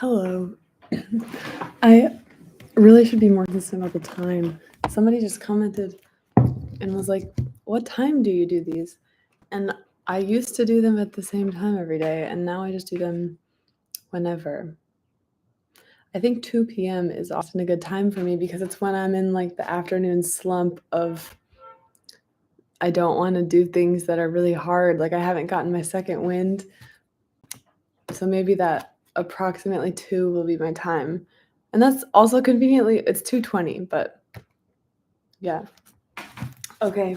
Hello. I really should be more consistent about the time. Somebody just commented and was like, "What time do you do these?" And I used to do them at the same time every day, and now I just do them whenever. I think 2 p.m. is often a good time for me because it's when I'm in like the afternoon slump of I don't want to do things that are really hard. Like I haven't gotten my second wind. So maybe that approximately 2 will be my time. And that's also conveniently it's 2:20, but yeah. Okay.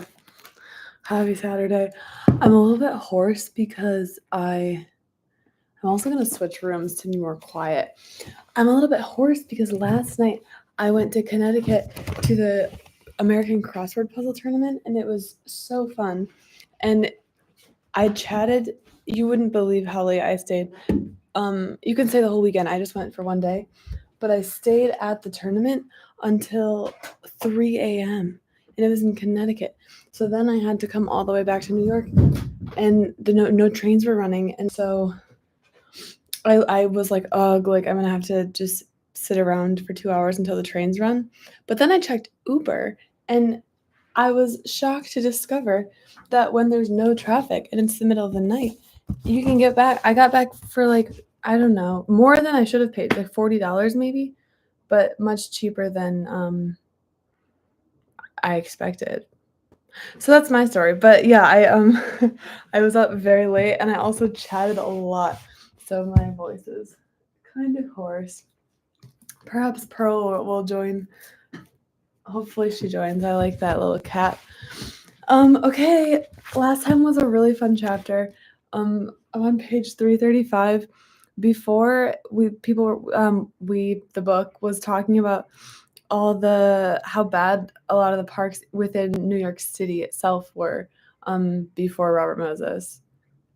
Happy Saturday. I'm a little bit hoarse because I'm also going to switch rooms to be more quiet. I'm a little bit hoarse because last night I went to Connecticut to the American Crossword Puzzle Tournament and it was so fun. And I chatted, you wouldn't believe how late I stayed. You can say the whole weekend. I just went for one day, but I stayed at the tournament until 3 a.m. and it was in Connecticut. So then I had to come all the way back to New York, and no trains were running, and so I was like, ugh, like I'm gonna have to just sit around for 2 hours until the trains run. But then I checked Uber, and I was shocked to discover that when there's no traffic and it's the middle of the night, you can get back. I got back for like, I don't know, more than I should have paid, like $40 maybe, but much cheaper than I expected. So that's my story. But yeah, I was up very late and I also chatted a lot. So my voice is kind of hoarse. Perhaps Pearl will join. Hopefully she joins. I like that little cat. Okay, last time was a really fun chapter. I'm on page 335. Before the book was talking about how bad a lot of the parks within New York City itself were before Robert Moses.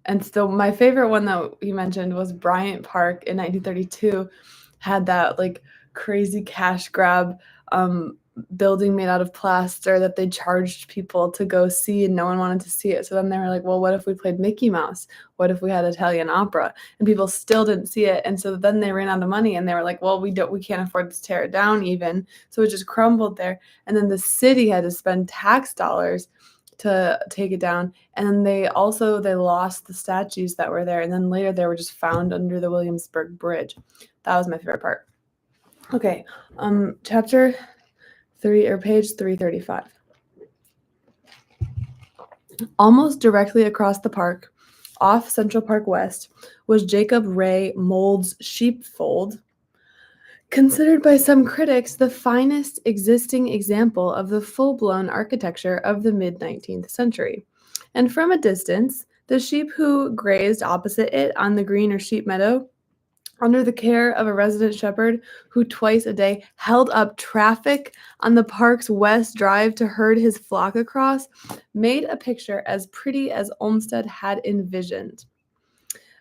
And still my favorite one that he mentioned was Bryant Park in 1932 had that like crazy cash grab um building made out of plaster that they charged people to go see and no one wanted to see it. So then they were like, well, what if we played Mickey Mouse? What if we had Italian opera? And people still didn't see it. And so then they ran out of money and they were like, well, we can't afford to tear it down even. So it just crumbled there. And then the city had to spend tax dollars to take it down. And then they lost the statues that were there. And then later they were just found under the Williamsburg Bridge. That was my favorite part. Okay, chapter 3 or page 335. Almost directly across the park, off Central Park West, was Jacob Ray Mould's Sheepfold, considered by some critics the finest existing example of the full-blown architecture of the mid-19th century. And from a distance, the sheep who grazed opposite it on the green or sheep meadow under the care of a resident shepherd who twice a day held up traffic on the park's west drive to herd his flock across, made a picture as pretty as Olmsted had envisioned.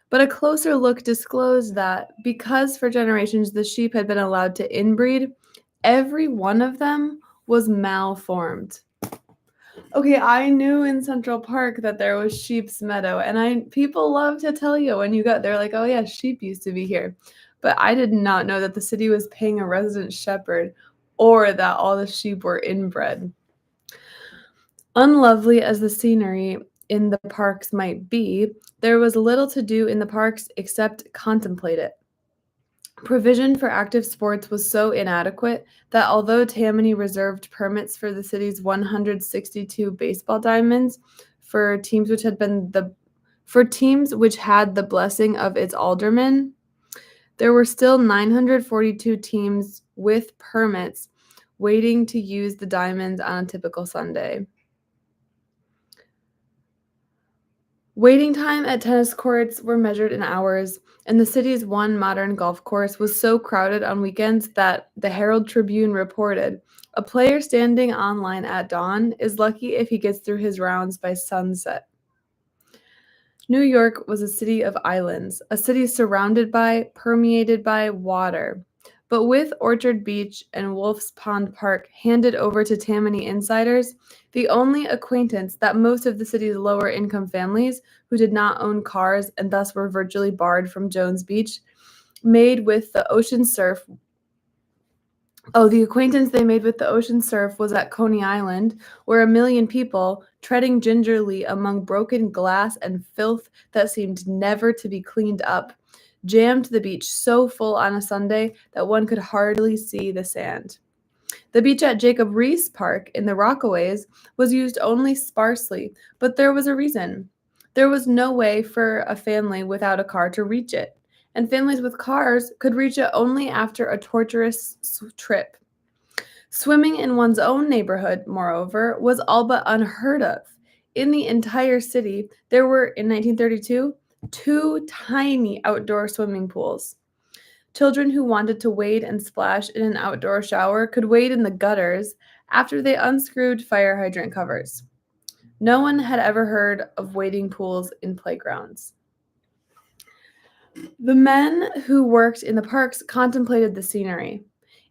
But a closer look disclosed that because for generations the sheep had been allowed to inbreed, every one of them was malformed. Okay, I knew in Central Park that there was Sheep's Meadow, and people love to tell you when you go, they're like, oh yeah, sheep used to be here. But I did not know that the city was paying a resident shepherd or that all the sheep were inbred. Unlovely as the scenery in the parks might be, there was little to do in the parks except contemplate it. Provision for active sports was so inadequate that although Tammany reserved permits for the city's 162 baseball diamonds for teams which had the blessing of its aldermen, there were still 942 teams with permits waiting to use the diamonds on a typical Sunday. Waiting time at tennis courts were measured in hours, and the city's one modern golf course was so crowded on weekends that the Herald Tribune reported, a player standing online at dawn is lucky if he gets through his rounds by sunset. New York was a city of islands, a city surrounded by, permeated by water. But with Orchard Beach and Wolf's Pond Park handed over to Tammany insiders, the only acquaintance that most of the city's lower-income families, who did not own cars and thus were virtually barred from Jones Beach, made with the ocean surf. Oh, the acquaintance they made with the ocean surf was at Coney Island, where 1 million people, treading gingerly among broken glass and filth that seemed never to be cleaned up, jammed the beach so full on a Sunday that one could hardly see the sand. The beach at Jacob Riis Park in the Rockaways was used only sparsely, but there was a reason. There was no way for a family without a car to reach it, and families with cars could reach it only after a torturous trip. Swimming in one's own neighborhood, moreover, was all but unheard of. In the entire city, there were, in 1932, 2 tiny outdoor swimming pools. Children who wanted to wade and splash in an outdoor shower could wade in the gutters after they unscrewed fire hydrant covers. No one had ever heard of wading pools in playgrounds. The men who worked in the parks contemplated the scenery.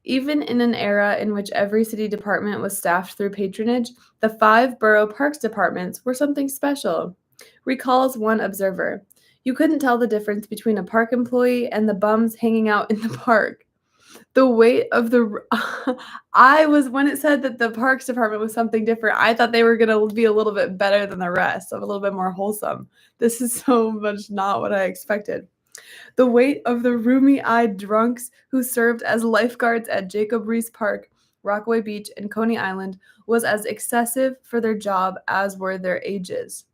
Even in an era in which every city department was staffed through patronage, the 5 borough parks departments were something special. Recalls one observer. You couldn't tell the difference between a park employee and the bums hanging out in the park. The weight of the when it said that the parks department was something different, I thought they were going to be a little bit better than the rest, a little bit more wholesome. This is so much not what I expected. The weight of the roomy-eyed drunks who served as lifeguards at Jacob Riis Park, Rockaway Beach, and Coney Island was as excessive for their job as were their ages.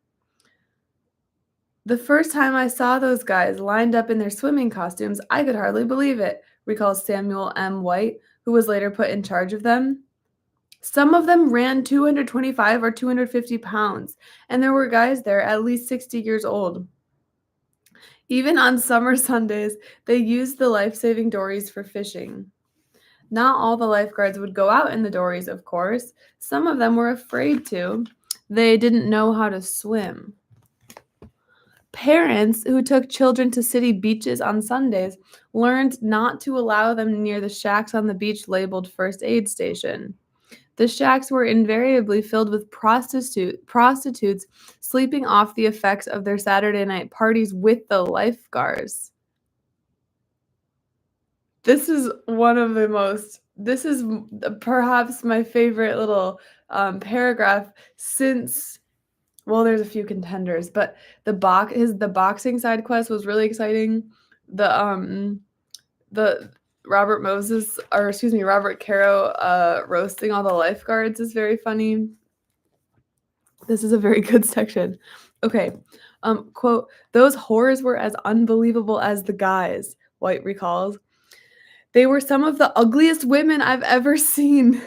The first time I saw those guys lined up in their swimming costumes, I could hardly believe it, recalls Samuel M. White, who was later put in charge of them. Some of them ran 225 or 250 pounds, and there were guys there at least 60 years old. Even on summer Sundays, they used the life-saving dories for fishing. Not all the lifeguards would go out in the dories, of course. Some of them were afraid to. They didn't know how to swim. Parents who took children to city beaches on Sundays learned not to allow them near the shacks on the beach labeled First Aid Station. The shacks were invariably filled with prostitutes sleeping off the effects of their Saturday night parties with the lifeguards. This is perhaps my favorite little paragraph since, well, there's a few contenders, but the boxing side quest was really exciting. The Robert Caro roasting all the lifeguards is very funny. This is a very good section. Okay. Quote, those whores were as unbelievable as the guys, White recalls. They were some of the ugliest women I've ever seen.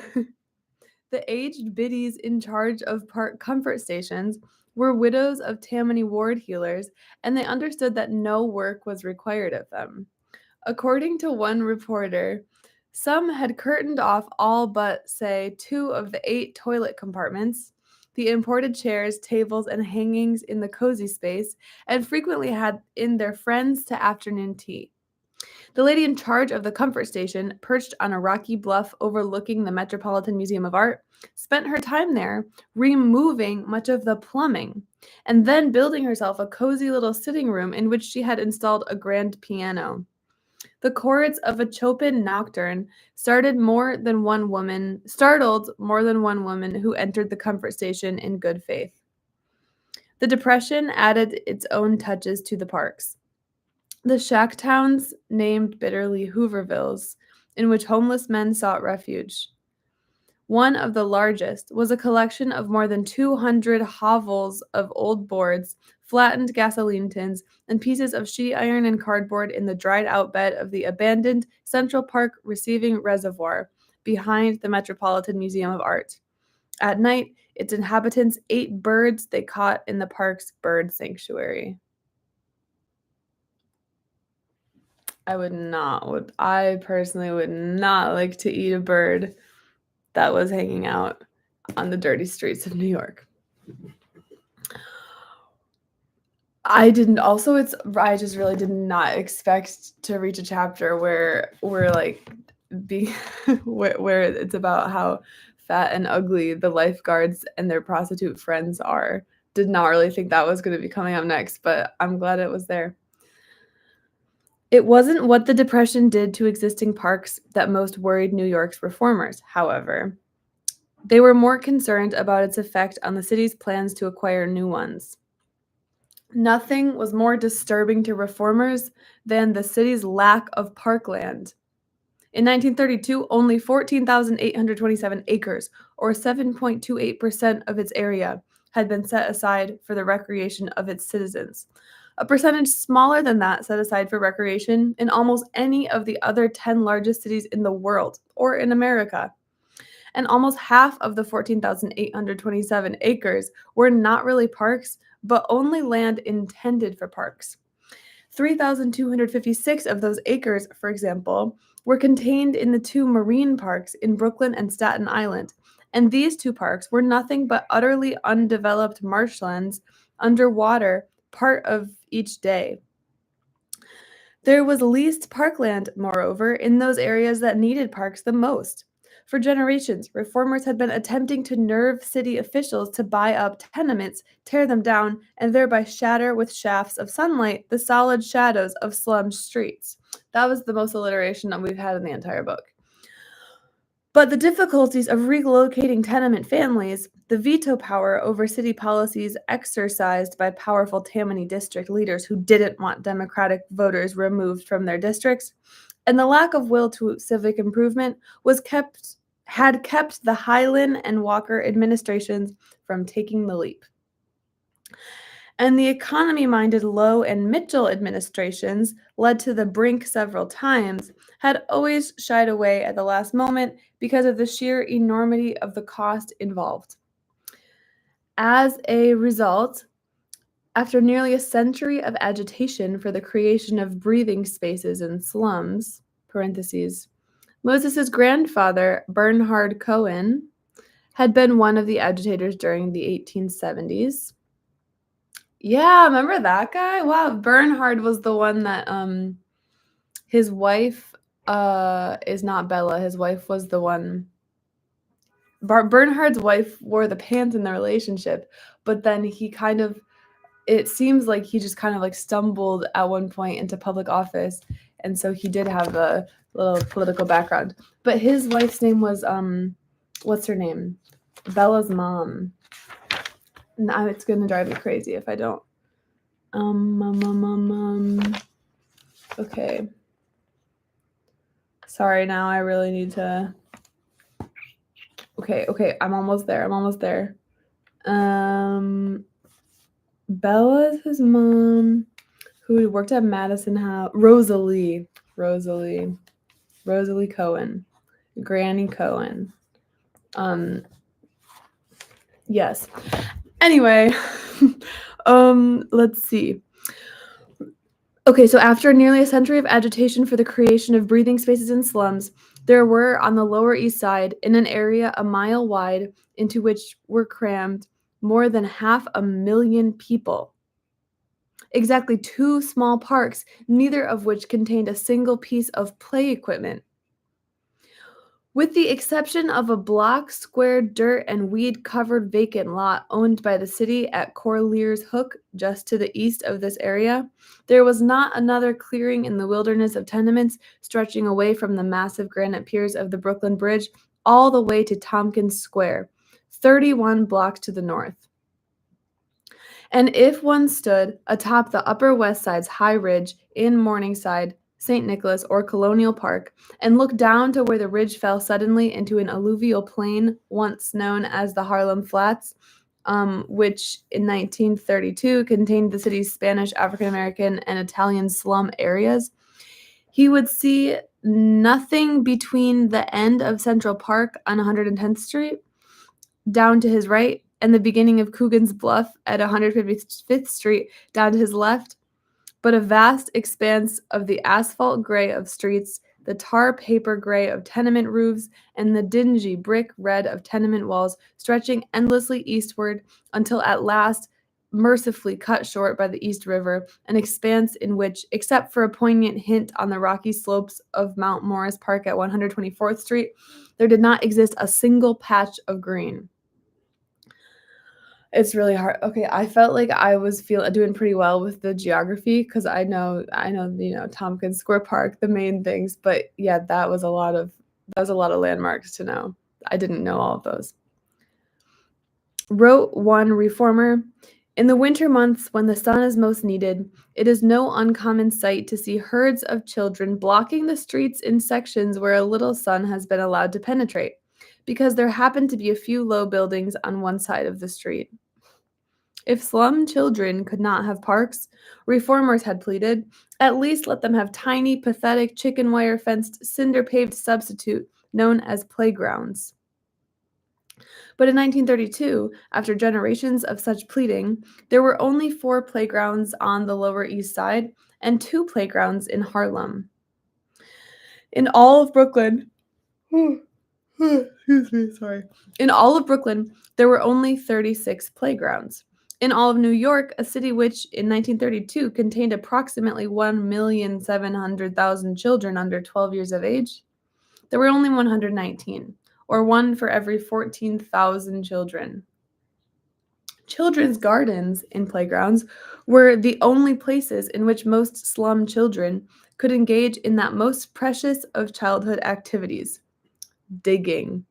The aged biddies in charge of park comfort stations were widows of Tammany ward healers, and they understood that no work was required of them. According to one reporter, some had curtained off all but, say, 2 of the 8 toilet compartments, the imported chairs, tables, and hangings in the cozy space, and frequently had in their friends to afternoon tea. The lady in charge of the comfort station, perched on a rocky bluff overlooking the Metropolitan Museum of Art, spent her time there removing much of the plumbing and then building herself a cozy little sitting room in which she had installed a grand piano. The chords of a Chopin nocturne startled more than one woman who entered the comfort station in good faith. The Depression added its own touches to the parks. The shack towns named bitterly Hoovervilles, in which homeless men sought refuge. One of the largest was a collection of more than 200 hovels of old boards, flattened gasoline tins, and pieces of sheet iron and cardboard in the dried-out bed of the abandoned Central Park Receiving Reservoir behind the Metropolitan Museum of Art. At night, its inhabitants ate birds they caught in the park's bird sanctuary. I personally would not like to eat a bird that was hanging out on the dirty streets of New York. I just really did not expect to reach a chapter where we're like where it's about how fat and ugly the lifeguards and their prostitute friends are. Did not really think that was going to be coming up next, but I'm glad it was there. It wasn't what the Depression did to existing parks that most worried New York's reformers, however. They were more concerned about its effect on the city's plans to acquire new ones. Nothing was more disturbing to reformers than the city's lack of parkland. In 1932, only 14,827 acres, or 7.28% of its area, had been set aside for the recreation of its citizens, a percentage smaller than that set aside for recreation in almost any of the other 10 largest cities in the world or in America. And almost half of the 14,827 acres were not really parks, but only land intended for parks. 3,256 of those acres, for example, were contained in the two marine parks in Brooklyn and Staten Island, and these two parks were nothing but utterly undeveloped marshlands underwater part of each day. There was least parkland, moreover, in those areas that needed parks the most. For generations, reformers had been attempting to nerve city officials to buy up tenements, tear them down, and thereby shatter with shafts of sunlight the solid shadows of slum streets. That was the most alliteration that we've had in the entire book. But the difficulties of relocating tenement families, the veto power over city policies exercised by powerful Tammany district leaders who didn't want Democratic voters removed from their districts, and the lack of will to civic improvement had kept the Highland and Walker administrations from taking the leap. And the economy-minded Lowe and Mitchell administrations, led to the brink several times, had always shied away at the last moment because of the sheer enormity of the cost involved. As a result, after nearly a century of agitation for the creation of breathing spaces in slums, parentheses, Moses's grandfather, Bernhard Cohen, had been one of the agitators during the 1870s. Yeah, remember that guy? Wow, Bernhard was the one that his wife is not Bella. His wife was the one. Bernhard's wife wore the pants in the relationship, but then he kind of, it seems like he just kind of like stumbled at one point into public office, and so he did have a little political background. But his wife's name was what's her name? Bella's mom. Now it's gonna drive me crazy if I don't. Okay. Sorry, now I really need to. Okay, I'm almost there. Bella's his mom, who worked at Madison House. Rosalie Cohen. Granny Cohen. Yes. Anyway, let's see. Okay, so after nearly a century of agitation for the creation of breathing spaces in slums, there were on the Lower East Side, in an area a mile wide, into which were crammed more than 500,000 people. Exactly 2 small parks, neither of which contained a single piece of play equipment. With the exception of a block square dirt and weed-covered vacant lot owned by the city at Corlear's Hook, just to the east of this area, there was not another clearing in the wilderness of tenements stretching away from the massive granite piers of the Brooklyn Bridge all the way to Tompkins Square, 31 blocks to the north. And if one stood atop the Upper West Side's high ridge in Morningside, St. Nicholas, or Colonial Park, and looked down to where the ridge fell suddenly into an alluvial plain once known as the Harlem Flats, which in 1932 contained the city's Spanish, African American, and Italian slum areas, he would see nothing between the end of Central Park on 110th Street, down to his right, and the beginning of Coogan's Bluff at 155th Street, down to his left, but a vast expanse of the asphalt gray of streets, the tar paper gray of tenement roofs, and the dingy brick red of tenement walls stretching endlessly eastward until at last mercifully cut short by the East River, an expanse in which, except for a poignant hint on the rocky slopes of Mount Morris Park at 124th Street, there did not exist a single patch of green. It's really hard. Okay, I felt like I was doing pretty well with the geography because I know, Tompkins Square Park, the main things, but yeah, that was a lot of landmarks to know. I didn't know all of those. Wrote one reformer, "In the winter months when the sun is most needed, it is no uncommon sight to see herds of children blocking the streets in sections where a little sun has been allowed to penetrate, because there happen to be a few low buildings on one side of the street." If slum children could not have parks, reformers had pleaded, at least let them have tiny, pathetic, chicken wire fenced, cinder paved substitute known as playgrounds. But in 1932, after generations of such pleading, there were only 4 playgrounds on the Lower East Side and 2 playgrounds in Harlem. In all of Brooklyn, excuse me, sorry. In all of Brooklyn, there were only 36 playgrounds. In all of New York, a city which in 1932 contained approximately 1,700,000 children under 12 years of age, there were only 119, or one for every 14,000 children. Children's gardens in playgrounds were the only places in which most slum children could engage in that most precious of childhood activities, digging.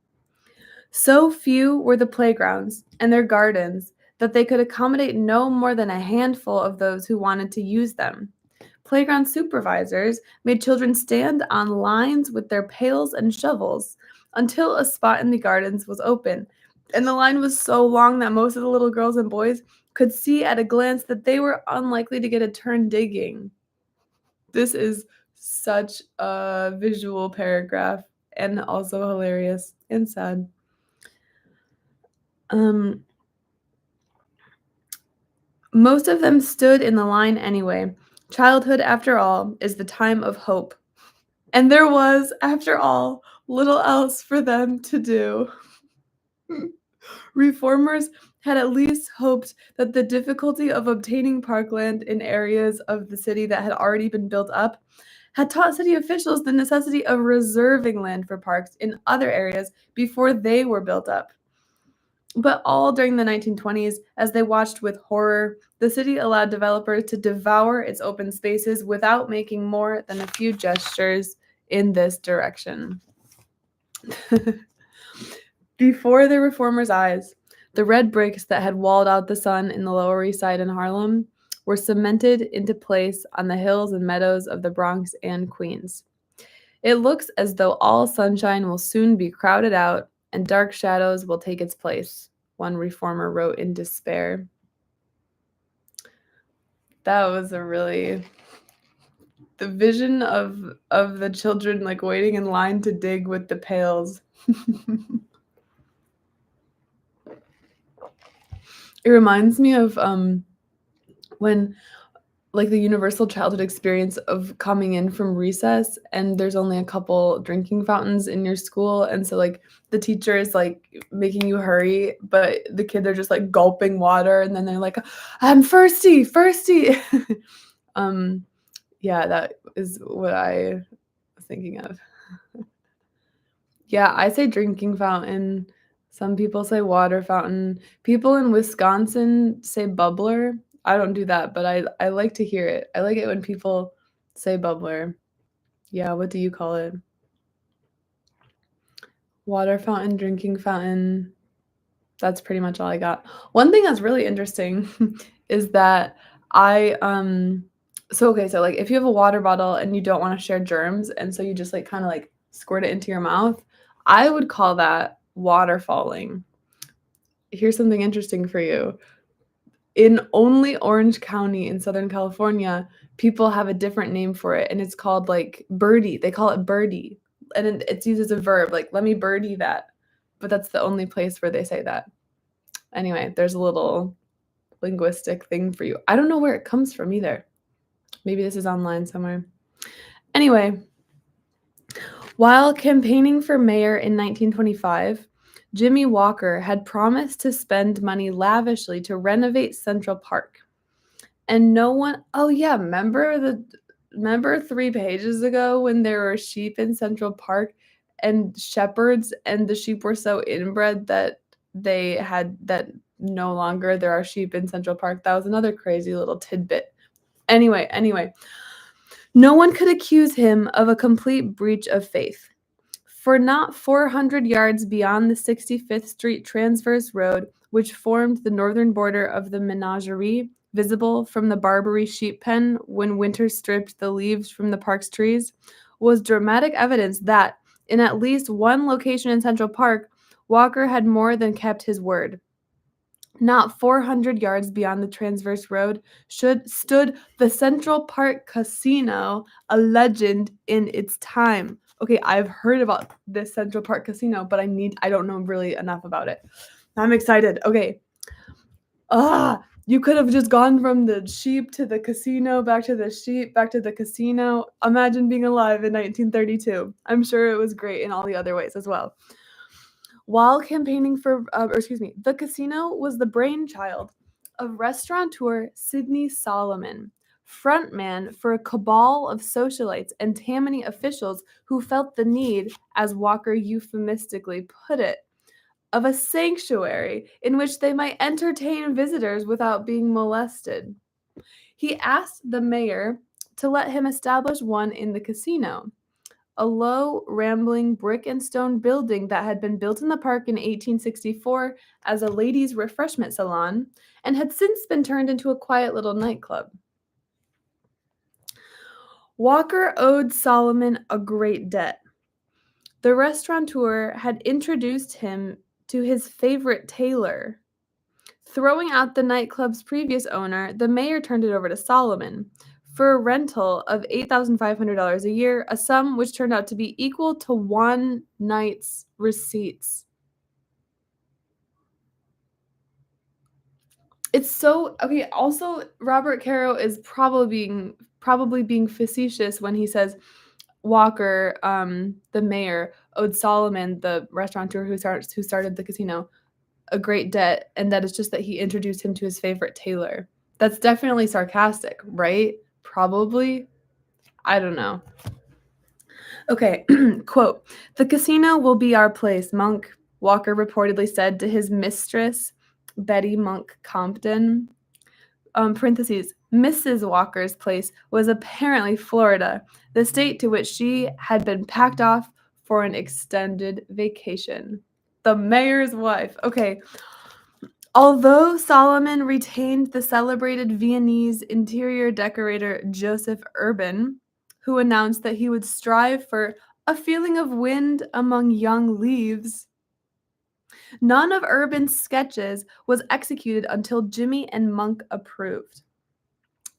So few were the playgrounds and their gardens that they could accommodate no more than a handful of those who wanted to use them. Playground supervisors made children stand on lines with their pails and shovels until a spot in the gardens was open. And the line was so long that most of the little girls and boys could see at a glance that they were unlikely to get a turn digging. This is such a visual paragraph and also hilarious and sad. Um, Most of them stood in the line anyway. Childhood, after all, is the time of hope. And there was, after all, little else for them to do. Reformers had at least hoped that the difficulty of obtaining parkland in areas of the city that had already been built up had taught city officials the necessity of reserving land for parks in other areas before they were built up. But all during the 1920s, as they watched with horror, the city allowed developers to devour its open spaces without making more than a few gestures in this direction. Before the reformers' eyes, the red bricks that had walled out the sun in the Lower East Side in Harlem were cemented into place on the hills and meadows of the Bronx and Queens. It looks as though all sunshine will soon be crowded out and dark shadows will take its place, one reformer wrote in despair. That was the vision of the children like waiting in line to dig with the pails. It reminds me of when like the universal childhood experience of coming in from recess and there's only a couple drinking fountains in your school, and so like the teacher is like making you hurry, but the kids are just like gulping water and then they're like, "I'm thirsty, thirsty." um yeah, that is what I was thinking of. Yeah, I say drinking fountain. Some people say water fountain. People in Wisconsin say bubbler. I don't do that, but I like to hear it. I like it when people say bubbler. Yeah, what do you call it? Water fountain, drinking fountain. That's pretty much all I got. One thing that's really interesting is that so like if you have a water bottle and you don't want to share germs and so you just like kind of like squirt it into your mouth, I would call that water falling. Here's something interesting for you. In only Orange County in Southern California, people have a different name for it, and it's called like birdie. They call it birdie, and it's used as a verb, like let me birdie that. But that's the only place where they say that. Anyway, there's a little linguistic thing for you. I don't know where it comes from either. Maybe this is online somewhere. Anyway, while campaigning for mayor in 1925, Jimmy Walker had promised to spend money lavishly to renovate Central Park. And no one, oh yeah, remember 3 pages ago when there were sheep in Central Park and shepherds and the sheep were so inbred that no longer there are sheep in Central Park. That was another crazy little tidbit. Anyway, no one could accuse him of a complete breach of faith. For not 400 yards beyond the 65th Street Transverse Road, which formed the northern border of the menagerie, visible from the Barbary sheep pen when winter stripped the leaves from the park's trees, was dramatic evidence that, in at least one location in Central Park, Walker had more than kept his word. Not 400 yards beyond the Transverse Road stood the Central Park Casino, a legend in its time. Okay, I've heard about this Central Park Casino, but I don't know really enough about it. I'm excited. Okay. You could have just gone from the sheep to the casino, back to the sheep, back to the casino. Imagine being alive in 1932. I'm sure it was great in all the other ways as well. While campaigning the casino was the brainchild of restaurateur Sidney Solomon, frontman for a cabal of socialites and Tammany officials who felt the need, as Walker euphemistically put it, of a sanctuary in which they might entertain visitors without being molested. He asked the mayor to let him establish one in the casino, a low, rambling brick and stone building that had been built in the park in 1864 as a ladies' refreshment salon and had since been turned into a quiet little nightclub. Walker owed Solomon a great debt. The restaurateur had introduced him to his favorite tailor. Throwing out the nightclub's previous owner, the mayor turned it over to Solomon for a rental of $8,500 a year, a sum which turned out to be equal to one night's receipts. It's so okay. Also, Robert Caro is probably being facetious when he says Walker, the mayor, owed Solomon, the restaurateur who started the casino, a great debt, and that it's just that he introduced him to his favorite tailor. That's definitely sarcastic, right? Probably. I don't know. Okay, quote, "The casino will be our place, Monk," Walker reportedly said to his mistress, Betty Monk Compton. Parentheses, Mrs. Walker's place was apparently Florida, the state to which she had been packed off for an extended vacation. The mayor's wife. Okay. Although Solomon retained the celebrated Viennese interior decorator Joseph Urban, who announced that he would strive for a feeling of wind among young leaves, none of Urban's sketches was executed until Jimmy and Monk approved.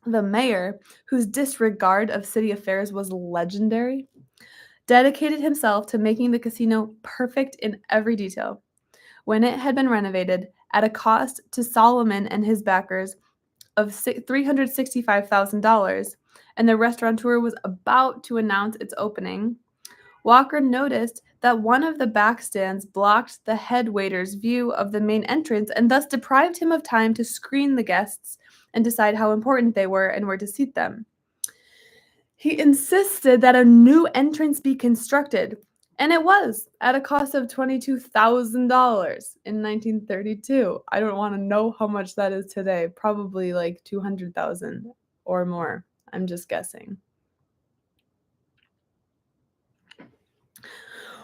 The mayor, whose disregard of city affairs was legendary, dedicated himself to making the casino perfect in every detail. When it had been renovated, at a cost to Solomon and his backers of $365,000, and the restaurateur was about to announce its opening, Walker noticed that one of the back stands blocked the head waiter's view of the main entrance and thus deprived him of time to screen the guests and decide how important they were and where to seat them. He insisted that a new entrance be constructed, and it was at a cost of $22,000 in 1932. I don't want to know how much that is today. Probably like 200,000 or more. I'm just guessing.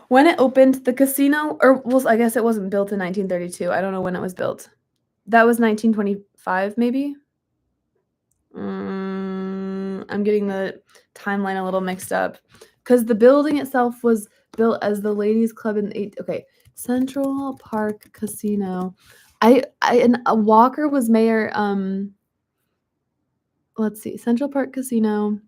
When it opened, the casino, I guess it wasn't built in 1932. I don't know when it was built. That was 1925, maybe? I'm getting the timeline a little mixed up. Because the building itself was built as the ladies' club in the Central Park Casino. Walker was mayor. Let's see, Central Park Casino.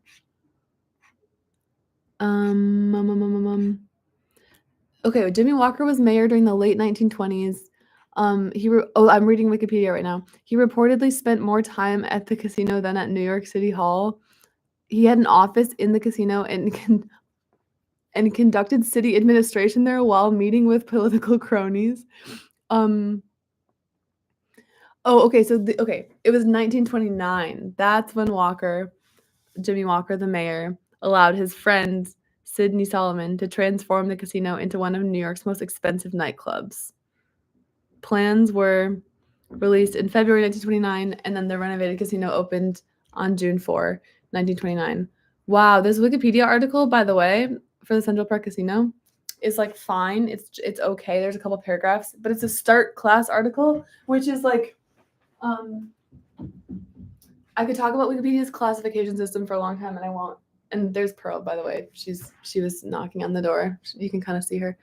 Okay, Jimmy Walker was mayor during the late 1920s. I'm reading Wikipedia right now. He reportedly spent more time at the casino than at New York City Hall. He had an office in the casino and conducted city administration there while meeting with political cronies. It was 1929. That's when Jimmy Walker, the mayor, allowed his friend Sidney Solomon to transform the casino into one of New York's most expensive nightclubs. Plans were released in February 1929, and then the renovated casino opened on June 4, 1929. Wow, this Wikipedia article, by the way, for the Central Park Casino is like fine. It's okay. There's a couple paragraphs, but it's a start class article, which is like I could talk about Wikipedia's classification system for a long time, and I won't. And there's Pearl, by the way. She was knocking on the door. You can kind of see her.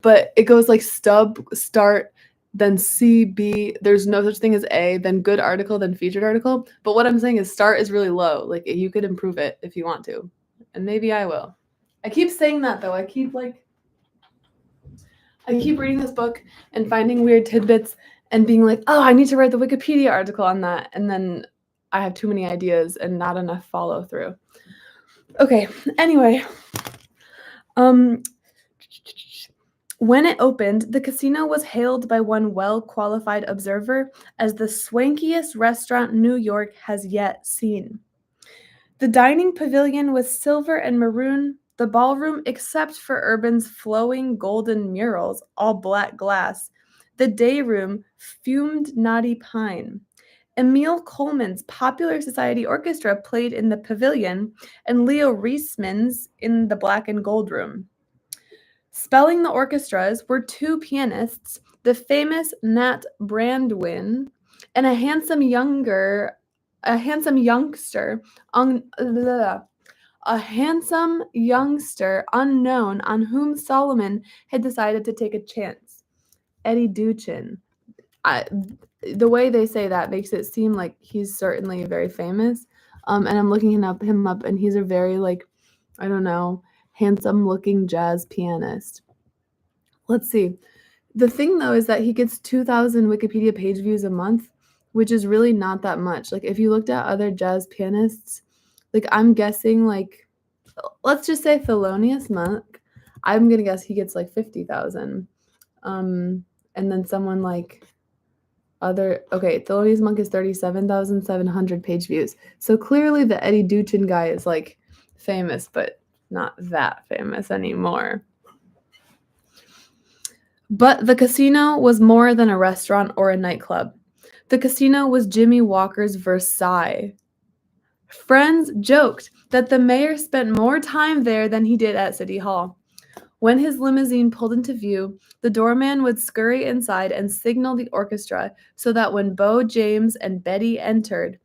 But it goes like stub, start, then C, B. There's no such thing as A, then good article, then featured article. But what I'm saying is start is really low. Like you could improve it if you want to. And maybe I will. I keep saying that though. I keep reading this book and finding weird tidbits and being like, oh, I need to write the Wikipedia article on that. And then I have too many ideas and not enough follow through. Okay, anyway. When it opened, the casino was hailed by one well-qualified observer as the swankiest restaurant New York has yet seen. The dining pavilion was silver and maroon, the ballroom, except for Urban's flowing golden murals, all black glass. The day room, fumed knotty pine. Emil Coleman's Popular Society Orchestra played in the pavilion, and Leo Reisman's in the black and gold room. Spelling the orchestras were two pianists, the famous Nat Brandwin, and a handsome youngster, unknown on whom Solomon had decided to take a chance. Eddie Duchin. The way they say that makes it seem like he's certainly very famous. And I'm looking him up, and he's a very I don't know, handsome-looking jazz pianist. Let's see. The thing though is that he gets 2,000 Wikipedia page views a month, which is really not that much. Like if you looked at other jazz pianists, like I'm guessing let's just say Thelonious Monk, I'm gonna guess he gets 50,000. And then someone Thelonious Monk is 37,700 page views. So clearly the Eddie Duchin guy is famous, but not that famous anymore. But the casino was more than a restaurant or a nightclub. The casino was Jimmy Walker's Versailles. Friends joked that the mayor spent more time there than he did at City Hall. When his limousine pulled into view, the doorman would scurry inside and signal the orchestra so that when Bo James and Betty entered,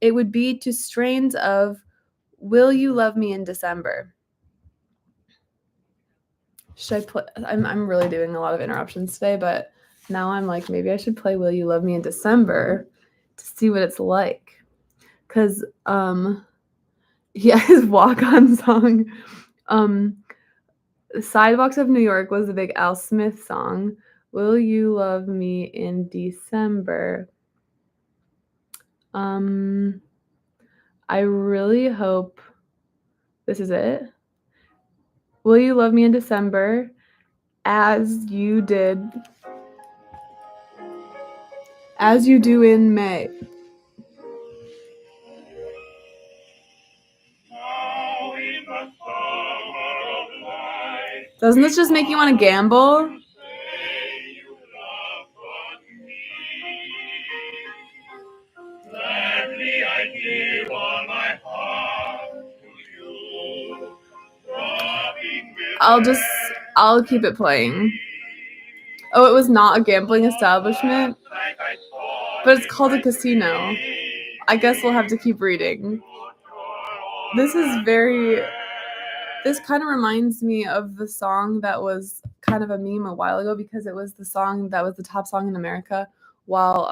it would be to strains of Will You Love Me in December. Should I play? I'm really doing a lot of interruptions today, but now I'm maybe I should play Will You Love Me in December to see what it's like. Because, his walk-on song, Sidewalks of New York was the big Al Smith song. Will You Love Me in December? I really hope this is it. Will You Love Me in December as you do in May? Doesn't this just make you want to gamble? I'll keep it playing. Oh, it was not a gambling establishment, but it's called a casino. I guess we'll have to keep reading. This kind of reminds me of the song that was kind of a meme a while ago because it was the song that was the top song in America while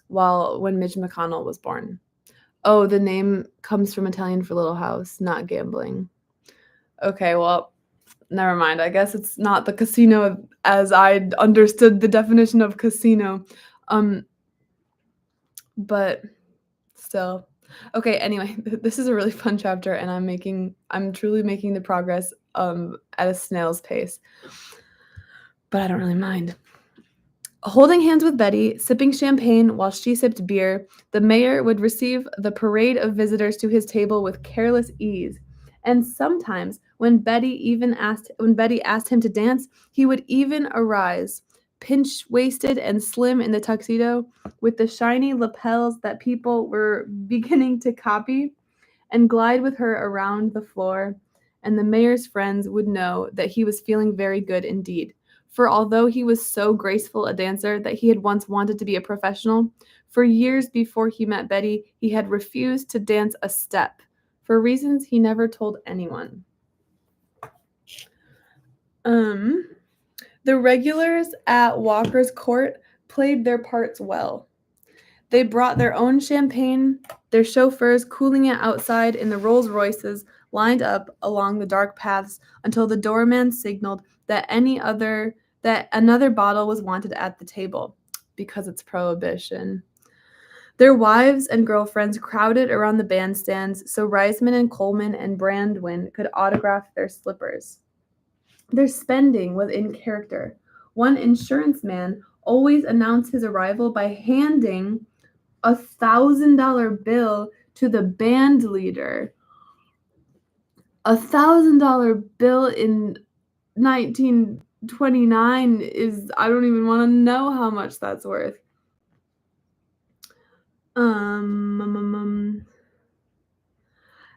when Mitch McConnell was born. Oh, the name comes from Italian for little house, not gambling. Okay, well, never mind. I guess it's not the casino as I understood the definition of casino. But still. Okay, anyway, this is a really fun chapter and I'm truly making the progress at a snail's pace. But I don't really mind. Holding hands with Betty, sipping champagne while she sipped beer, the mayor would receive the parade of visitors to his table with careless ease. And sometimes, when Betty asked him to dance, he would even arise, pinch-waisted and slim in the tuxedo, with the shiny lapels that people were beginning to copy, and glide with her around the floor, and the mayor's friends would know that he was feeling very good indeed. For although he was so graceful a dancer that he had once wanted to be a professional, for years before he met Betty, he had refused to dance a step, for reasons he never told anyone. The regulars at Walker's Court played their parts well. They brought their own champagne, their chauffeurs cooling it outside in the Rolls Royces lined up along the dark paths until the doorman signaled that another bottle was wanted at the table, because it's prohibition. Their wives and girlfriends crowded around the bandstands so Reisman and Coleman and Brandwin could autograph their slippers. Their spending was in character. One insurance man always announced his arrival by handing a $1,000 bill to the band leader. $1,000 bill in 1929 is, I don't even want to know how much that's worth.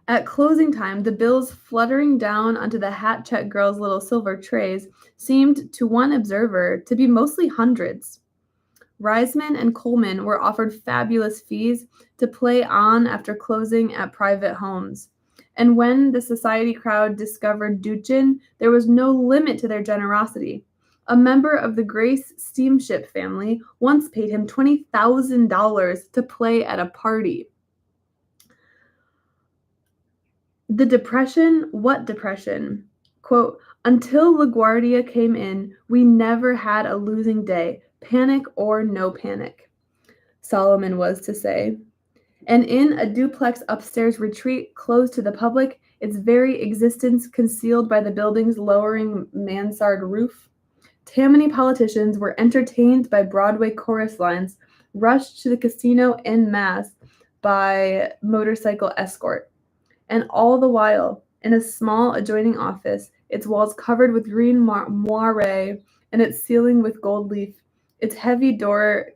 At closing time, the bills fluttering down onto the hat-check girls' little silver trays seemed to one observer to be mostly hundreds. Reisman and Coleman were offered fabulous fees to play on after closing at private homes. And when the society crowd discovered Duchin, there was no limit to their generosity. A member of the Grace steamship family once paid him $20,000 to play at a party. The depression, what depression? Quote, until LaGuardia came in, we never had a losing day, panic or no panic, Solomon was to say. And in a duplex upstairs retreat closed to the public, its very existence concealed by the building's lowering mansard roof, Tammany politicians were entertained by Broadway chorus lines, rushed to the casino en masse by motorcycle escort. And all the while, in a small adjoining office, its walls covered with green moire and its ceiling with gold leaf, its heavy door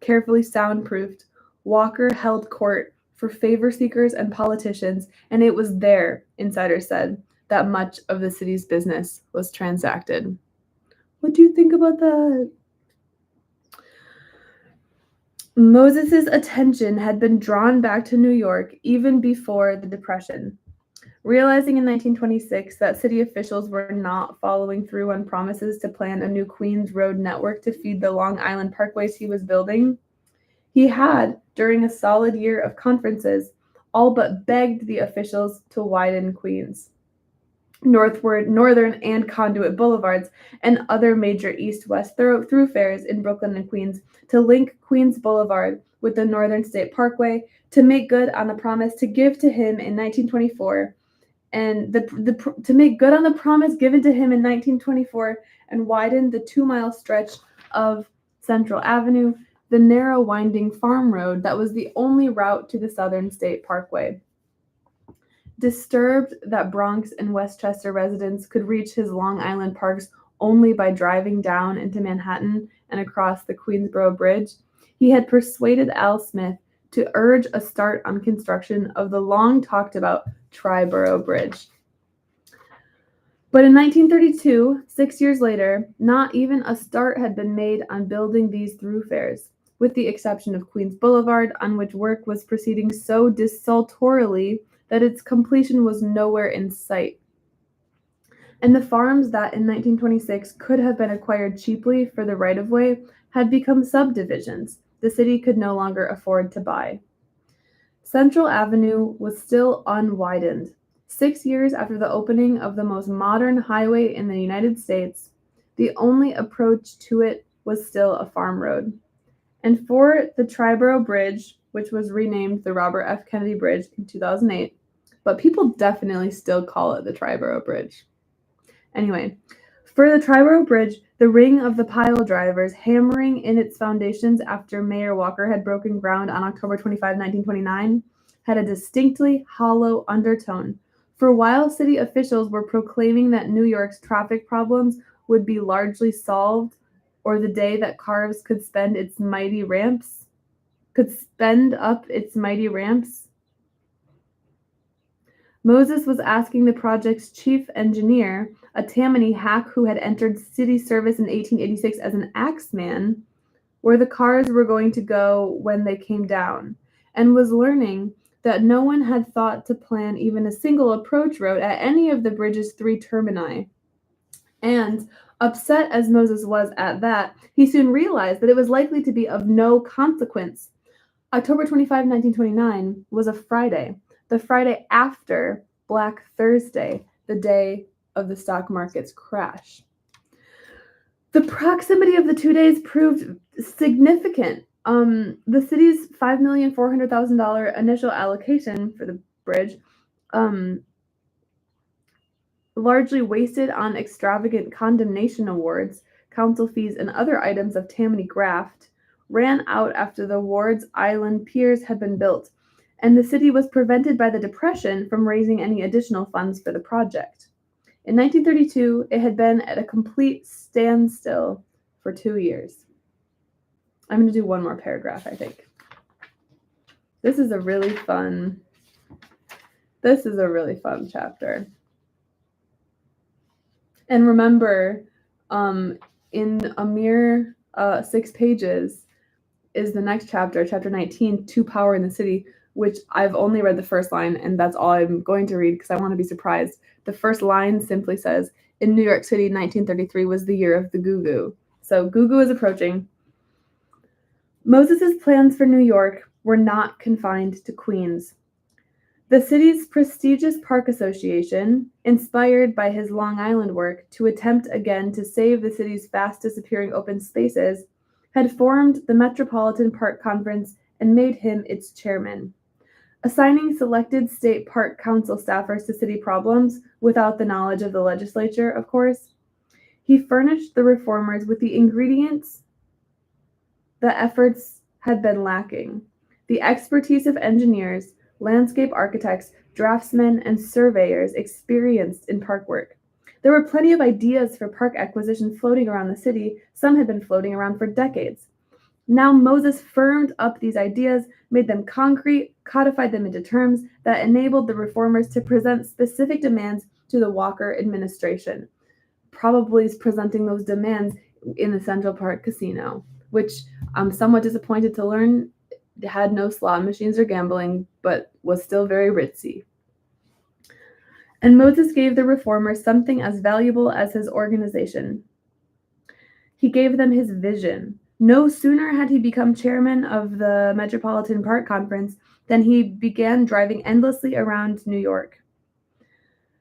carefully soundproofed, Walker held court for favor seekers and politicians, and it was there, insiders said, that much of the city's business was transacted. What do you think about that? Moses's attention had been drawn back to New York even before the Depression. Realizing in 1926 that city officials were not following through on promises to plan a new Queens Road network to feed the Long Island parkways he was building, he had, during a solid year of conferences, all but begged the officials to widen Queens, Northern and Conduit Boulevards, and other major east-west thoroughfares in Brooklyn and Queens to link Queens Boulevard with the Northern State Parkway, to make good on the promise to give to him in 1924, and to make good on the promise given to him in 1924, and widen the 2-mile stretch of Central Avenue, the narrow winding farm road that was the only route to the Southern State Parkway. Disturbed that Bronx and Westchester residents could reach his Long Island parks only by driving down into Manhattan and across the Queensboro Bridge, he had persuaded Al Smith to urge a start on construction of the long-talked-about Triborough Bridge. But in 1932, 6 years later, not even a start had been made on building these thoroughfares, with the exception of Queens Boulevard, on which work was proceeding so desultorily that its completion was nowhere in sight. And the farms that in 1926 could have been acquired cheaply for the right-of-way had become subdivisions the city could no longer afford to buy. Central Avenue was still unwidened. 6 years after the opening of the most modern highway in the United States, the only approach to it was still a farm road. And for the Triborough Bridge, which was renamed the Robert F. Kennedy Bridge in 2008, but people definitely still call it the Triborough Bridge. Anyway, for the Triborough Bridge, the ring of the pile drivers hammering in its foundations after Mayor Walker had broken ground on October 25, 1929, had a distinctly hollow undertone. For while city officials were proclaiming that New York's traffic problems would be largely solved or the day that cars could spend up its mighty ramps. Moses was asking the project's chief engineer, a Tammany hack who had entered city service in 1886 as an axeman, where the cars were going to go when they came down, and was learning that no one had thought to plan even a single approach road at any of the bridge's 3 termini. And, upset as Moses was at that, he soon realized that it was likely to be of no consequence. October 25, 1929 was a Friday, the Friday after Black Thursday, the day of the stock market's crash. The proximity of the 2 days proved significant. The city's $5,400,000 initial allocation for the bridge, largely wasted on extravagant condemnation awards, council fees, and other items of Tammany graft, ran out after the Ward's Island piers had been built, and the city was prevented by the Depression from raising any additional funds for the project. In 1932, it had been at a complete standstill for 2 years. I'm going to do one more paragraph, I think. This is a really fun chapter. And remember, in a mere 6 pages is the next chapter, chapter 19, To Power in the City, which I've only read the first line, and that's all I'm going to read because I want to be surprised. The first line simply says, in New York City, 1933 was the year of the Goo-Goo. So Goo-Goo is approaching. Moses's plans for New York were not confined to Queens. The city's prestigious Park Association, inspired by his Long Island work to attempt again to save the city's fast disappearing open spaces, had formed the Metropolitan Park Conference and made him its chairman. Assigning selected state park council staffers to city problems without the knowledge of the legislature, of course, he furnished the reformers with the ingredients the efforts had been lacking: the expertise of engineers, landscape architects, draftsmen, and surveyors experienced in park work. There were plenty of ideas for park acquisition floating around the city. Some had been floating around for decades. Now Moses firmed up these ideas, made them concrete, codified them into terms that enabled the reformers to present specific demands to the Walker administration. Probably is presenting those demands in the Central Park Casino, which I'm somewhat disappointed to learn had no slot machines or gambling, but was still very ritzy. And Moses gave the reformers something as valuable as his organization. He gave them his vision. No sooner had he become chairman of the Metropolitan Park Conference than he began driving endlessly around New York.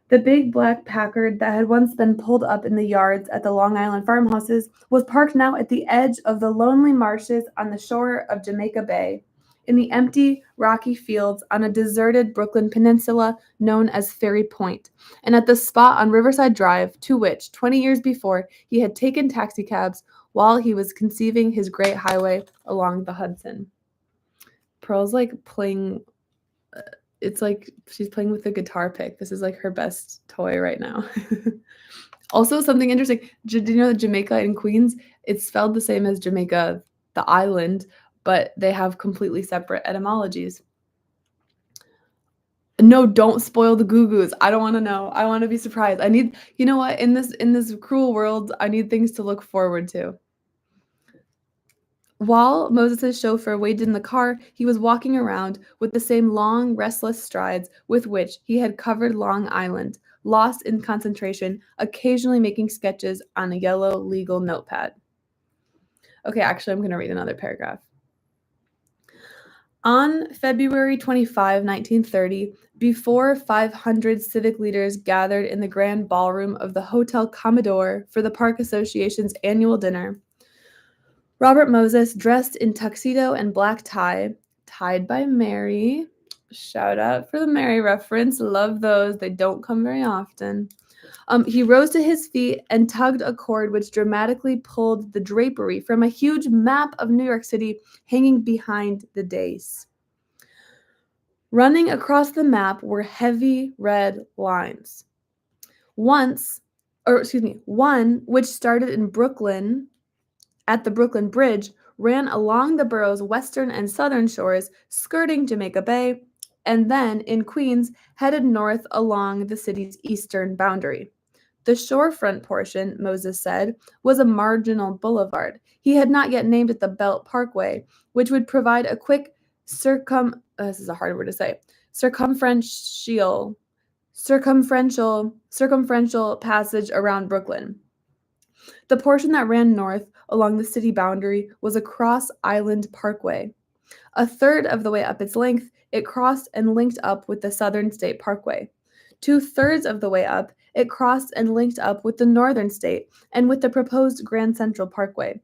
The big black Packard that had once been pulled up in the yards at the Long Island farmhouses was parked now at the edge of the lonely marshes on the shore of Jamaica Bay, in the empty, rocky fields on a deserted Brooklyn peninsula known as Ferry Point, and at the spot on Riverside Drive to which, 20 years before, he had taken taxicabs while he was conceiving his great highway along the Hudson. Pearl's like playing... It's like she's playing with the guitar pick. This is like her best toy right now. Also, something interesting. Did you know that Jamaica and Queens, it's spelled the same as Jamaica, the island, but they have completely separate etymologies. No, don't spoil the Goo-Goos. I don't want to know. I want to be surprised. I need, you know what? In this cruel world, I need things to look forward to. While Moses' chauffeur waited in the car, he was walking around with the same long, restless strides with which he had covered Long Island, lost in concentration, occasionally making sketches on a yellow legal notepad. Okay, actually, I'm going to read another paragraph. On February 25, 1930, before 500 civic leaders gathered in the grand ballroom of the Hotel Commodore for the Park Association's annual dinner, Robert Moses, dressed in tuxedo and black tie, tied by Mary. Shout out for the Mary reference. Love those. They don't come very often. He rose to his feet and tugged a cord which dramatically pulled the drapery from a huge map of New York City hanging behind the dais. Running across the map were heavy red lines. One which started in Brooklyn at the Brooklyn Bridge ran along the borough's western and southern shores, skirting Jamaica Bay, and then, in Queens, headed north along the city's eastern boundary. The shorefront portion, Moses said, was a marginal boulevard. He had not yet named it the Belt Parkway, which would provide a quick this is a hard word to say, circumferential passage around Brooklyn. The portion that ran north along the city boundary was a cross-island parkway. A third of the way up its length, it crossed and linked up with the Southern State Parkway. 2/3 of the way up, it crossed and linked up with the Northern State and with the proposed Grand Central Parkway.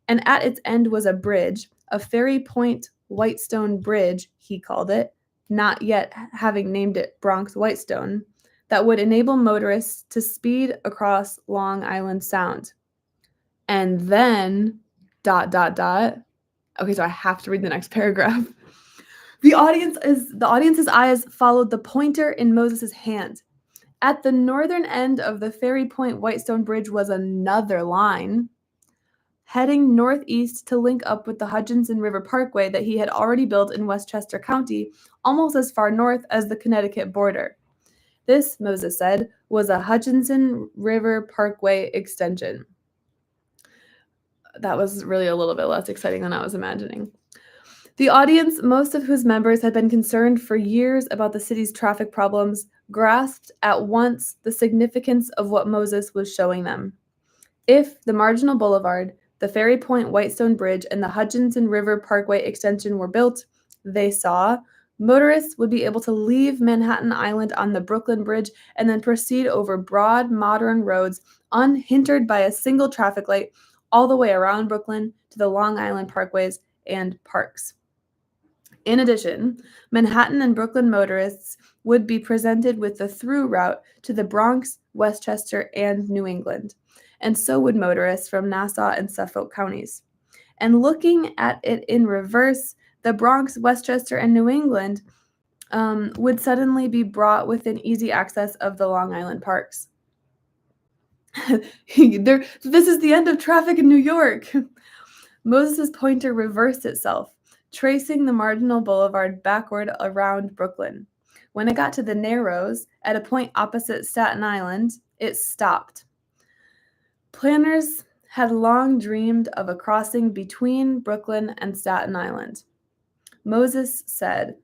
And at its end was a bridge, a Ferry Point Whitestone Bridge, he called it, not yet having named it Bronx Whitestone, that would enable motorists to speed across Long Island Sound. And then, ... Okay, so I have to read the next paragraph. The audience's eyes followed the pointer in Moses' hand. At the northern end of the Ferry Point Whitestone Bridge was another line, heading northeast to link up with the Hutchinson River Parkway that he had already built in Westchester County, almost as far north as the Connecticut border. This, Moses said, was a Hutchinson River Parkway extension. That was really a little bit less exciting than I was imagining. The audience, most of whose members had been concerned for years about the city's traffic problems, grasped at once the significance of what Moses was showing them. If the marginal boulevard, the Ferry Point Whitestone Bridge, and the Hutchinson River Parkway extension were built, they saw, motorists would be able to leave Manhattan Island on the Brooklyn Bridge and then proceed over broad, modern roads unhindered by a single traffic light all the way around Brooklyn to the Long Island parkways and parks. In addition, Manhattan and Brooklyn motorists would be presented with the through route to the Bronx, Westchester, and New England, and so would motorists from Nassau and Suffolk counties. And looking at it in reverse, the Bronx, Westchester, and New England would suddenly be brought within easy access of the Long Island parks. This is the end of traffic in New York. Moses' pointer reversed itself, tracing the marginal boulevard backward around Brooklyn. When it got to the Narrows, at a point opposite Staten Island, it stopped. Planners had long dreamed of a crossing between Brooklyn and Staten Island. Moses said,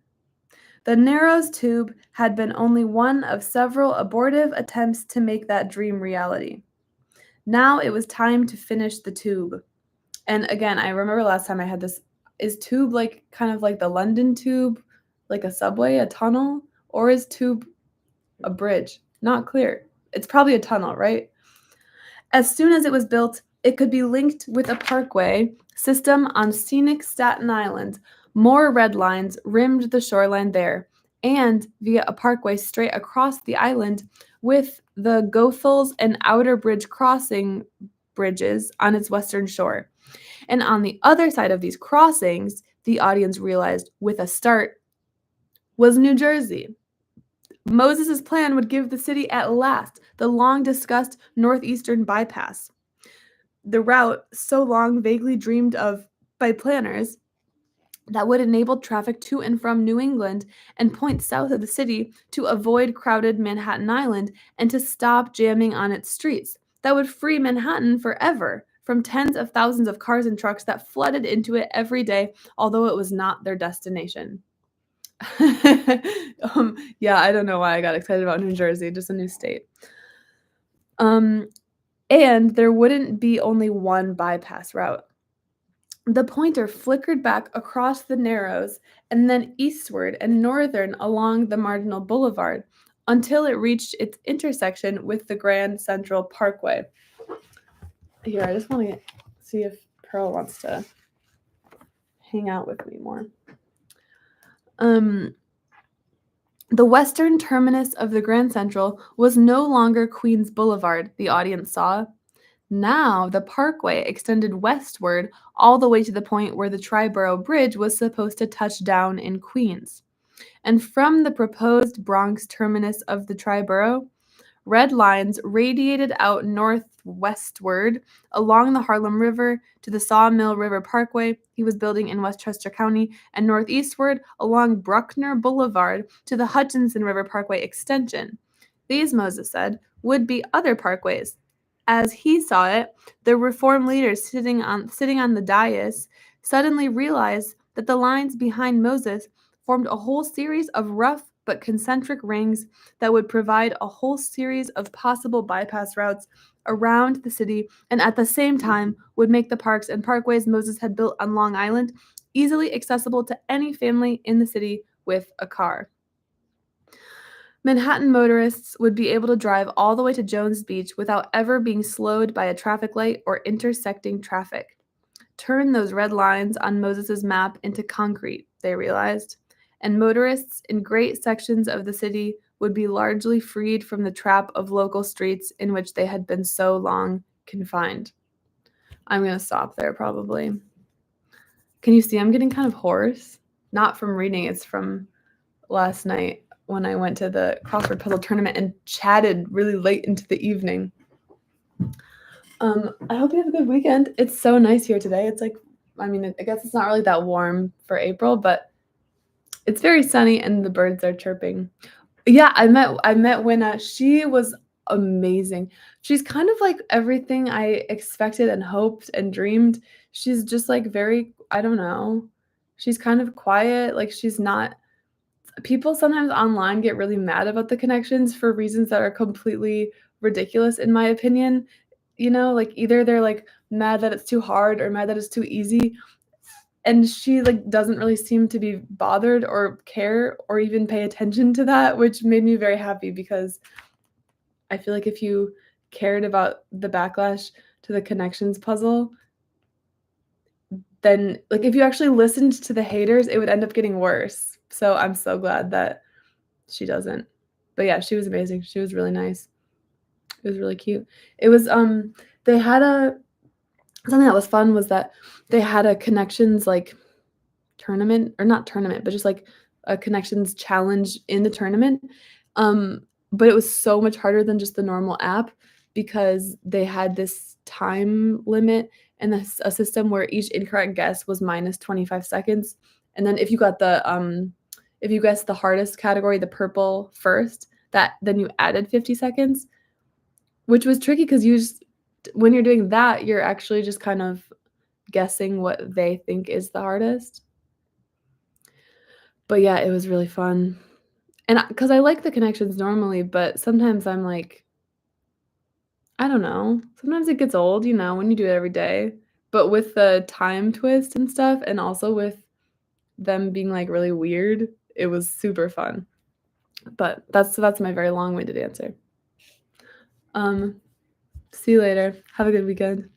the Narrows tube had been only one of several abortive attempts to make that dream reality. Now it was time to finish the tube. And again, I remember last time I had this, is tube like kind of like the London tube, like a subway, a tunnel, or is tube a bridge? Not clear. It's probably a tunnel, right? As soon as it was built, it could be linked with a parkway system on scenic Staten Island. More red lines rimmed the shoreline there, and via a parkway straight across the island with the Goethals and Outer Bridge crossing bridges on its western shore. And on the other side of these crossings, the audience realized with a start, was New Jersey. Moses' plan would give the city at last the long-discussed northeastern bypass. The route, so long vaguely dreamed of by planners, that would enable traffic to and from New England and point south of the city to avoid crowded Manhattan Island and to stop jamming on its streets. That would free Manhattan forever from tens of thousands of cars and trucks that flooded into it every day, although it was not their destination. Yeah, I don't know why I got excited about New Jersey, just a new state. And there wouldn't be only one bypass route. The pointer flickered back across the Narrows and then eastward and northern along the marginal boulevard until it reached its intersection with the Grand Central Parkway. Here, I just want to see if Pearl wants to hang out with me more. The western terminus of the Grand Central was no longer Queens Boulevard, the audience saw. Now, the parkway extended westward all the way to the point where the Triborough Bridge was supposed to touch down in Queens. And from the proposed Bronx terminus of the Triborough, red lines radiated out northwestward along the Harlem River to the Sawmill River Parkway he was building in Westchester County, and northeastward along Bruckner Boulevard to the Hutchinson River Parkway extension. These, Moses said, would be other parkways. As he saw it, the reform leaders sitting on the dais suddenly realized that the lines behind Moses formed a whole series of rough but concentric rings that would provide a whole series of possible bypass routes around the city, and at the same time would make the parks and parkways Moses had built on Long Island easily accessible to any family in the city with a car. Manhattan motorists would be able to drive all the way to Jones Beach without ever being slowed by a traffic light or intersecting traffic. Turn those red lines on Moses's map into concrete, they realized, and motorists in great sections of the city would be largely freed from the trap of local streets in which they had been so long confined. I'm going to stop there probably. Can you see I'm getting kind of hoarse? Not from reading, it's from last night when I went to the crossword puzzle tournament and chatted really late into the evening. I hope you have a good weekend. It's so nice here today. It's like, I mean, I guess it's not really that warm for April, but it's very sunny and the birds are chirping. Yeah, I met Winna. She was amazing. She's kind of like everything I expected and hoped and dreamed. She's just like very, I don't know. She's kind of quiet. Like she's not. People sometimes online get really mad about the connections for reasons that are completely ridiculous, in my opinion. You know, like either they're like mad that it's too hard or mad that it's too easy. And she like doesn't really seem to be bothered or care or even pay attention to that, which made me very happy because I feel like if you cared about the backlash to the connections puzzle, then like if you actually listened to the haters, it would end up getting worse. So I'm so glad that she doesn't. But yeah, she was amazing. She was really nice. It was really cute. It was they had something that was fun was that they had a connections like tournament, or not tournament, but just like a connections challenge in the tournament. But it was so much harder than just the normal app because they had this time limit and a system where each incorrect guess was minus 25 seconds. And then if you got if you guessed the hardest category, the purple first, then you added 50 seconds, which was tricky because when you're doing that, you're actually just kind of guessing what they think is the hardest. But yeah, it was really fun. And because I like the connections normally, but sometimes I'm like, I don't know. Sometimes it gets old, when you do it every day. But with the time twist and stuff, and also with them being like really weird, it was super fun. But that's my very long-winded answer. See you later. Have a good weekend.